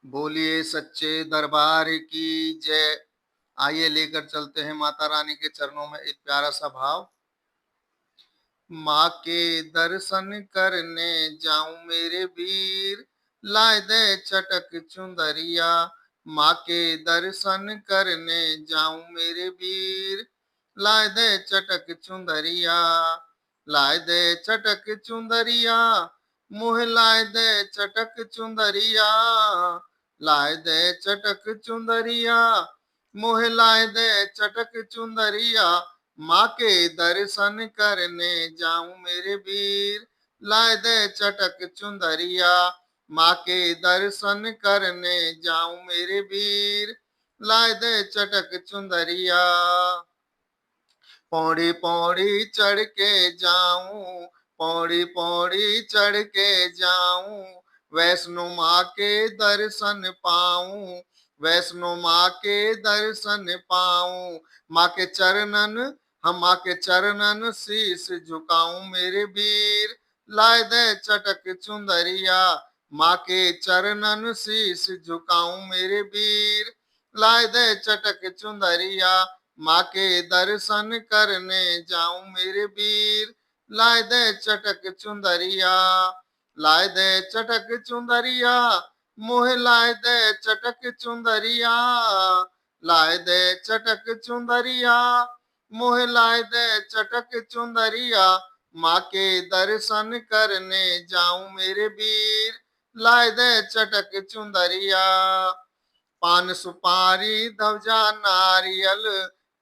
बोलिए सच्चे दरबार की जय। आइए लेकर चलते हैं माता रानी के चरणों में एक प्यारा सा भाव। माँ के दर्शन करने जाऊं मेरे वीर, लाए दे चटक चुंदरिया। माँ के दर्शन करने जाऊं मेरे वीर, लाए दे चटक चुंदरिया। लाए दे चटक चुंदरिया, मुँह लाए दे चटक चुंदरिया। लाए दे चटक चुंदरिया, मुँह लाए दे चटक चुंदरिया। माँ के दर्शन करने जाऊं मेरे वीर, लाए दे चटक चुंदरिया। माँ के दर्शन करने जाऊं मेरे वीर, लाए दे चटक चुंदरिया। पौड़ी पौड़ी चढ़ के जाऊं, पौड़ी पौड़ी चढ़ के जाऊं, वैष्णो माँ के दर्शन पाऊं, वैष्णो माँ के दर्शन पाऊं। माँ के चरणन, हम माँ के चरणन शीश झुकाऊं मेरे वीर, लाए दे चटक चुंदरिया। माँ के चरणन शीश झुकाऊं मेरे वीर, लाए दे चटक चुंदरिया। माँ के दर्शन करने जाऊं मेरे वीर, लाए दे चटक चुंदरिया। लाए दे चटक चुंदरिया, मुँह लाए दे चटक चुंदरिया। लाए दे चटक चुंदरिया, मुँह लाए दे चटक चुंदरिया। माँ के दर्शन करने जाऊं मेरे वीर, लाए दे चटक चुंदरिया। पान सुपारी धवजा नारियल,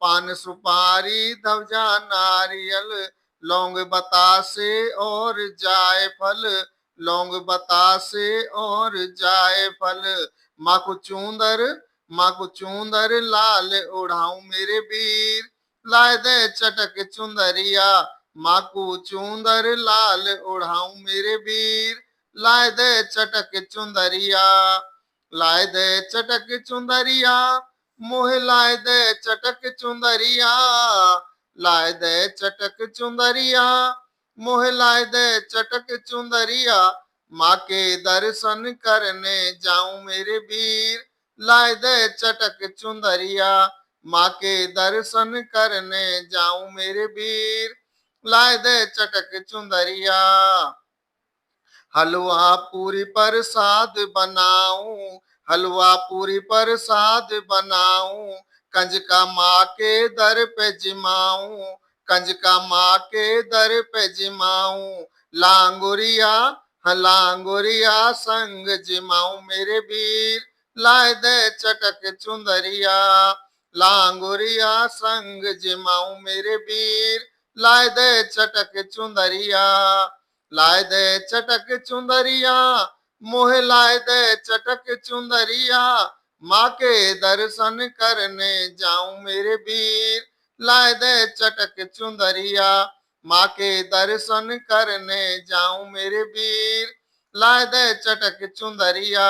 पान सुपारी धवजा नारियल, लौंग बतासे और जायफल, लौंग बतासे और जायफल। माँ को चूंदर, माँ को चूंदर लाल ओढ़ाऊं मेरे वीर, लाए दे चटक चुंदरिया। माँ को चूंदर लाल ओढ़ाऊं मेरे वीर, लाए दे चटक चुंदरिया। लाए दे चटक चुंदरिया, मुँह लाए दे चटक चुंदरिया। लाए दे चटक चुंदरिया, मुँह लाए दे चटक चुंदरिया। माँ के दर्शन करने जाऊं मेरे वीर, लाए दे चटक चुंदरिया। माँ के दर्शन करने जाऊं मेरे वीर, लाए दे चटक चुंदरिया। हलवा पूरी प्रसाद बनाऊं, हलवा पूरी प्रसाद बनाऊं, कंजका माँ के दर पे जिमाऊं, कंजका माँ के दर पे जिमाऊं। लांगुरिया, हाँ लांगुरिया संग जिमाऊं मेरे वीर, लाए दे चटक चुंदरिया। लांगुरिया संग जिमाऊं मेरे वीर, लाए दे चटक चुंदरिया। लाए दे चटक चुंदरिया, मुँह लाए दे चटक चुंदरिया। माँ के दर्शन करने जाऊं मेरे वीर, लाए दे चटक चुंदरिया। माँ के दर्शन करने जाऊं मेरे वीर, लाए दे चटक चुंदरिया।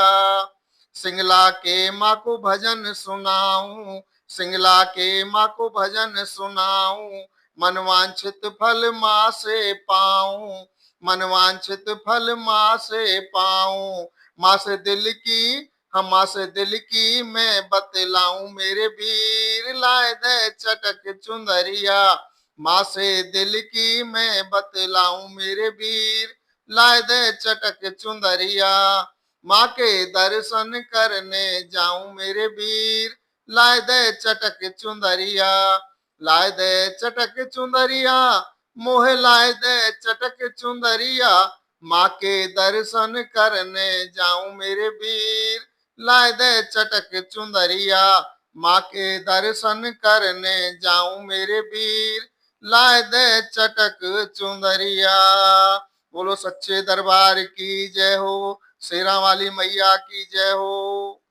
सिंगला के माँ को भजन सुनाऊं, सिंगला के माँ को भजन सुनाऊं, मनवांछित फल माँ से पाऊं, मनवांछित फल माँ से पाऊं। माँ से दिल की, हम माँ से दिल की मैं बतलाऊं मेरे वीर, लाए दे चटक चुंदरिया। माँ से दिल की मैं बतलाऊं मेरे वीर, लाए दे चटक चुंदरिया। माँ के दर्शन करने जाऊं मेरे वीर, लाए दे चटक चुंदरिया। लाए दे चटक चुंदरिया, मोह लाए दे चटक चुंदरिया। माँ के दर्शन करने जाऊं मेरे वीर, लाए दे चटक चुंदरिया। माँ के दर्शन करने जाऊं मेरे वीर, लाए दे चटक चुंदरिया। बोलो सच्चे दरबार की जय हो, शेरा वाली मैया की जय हो।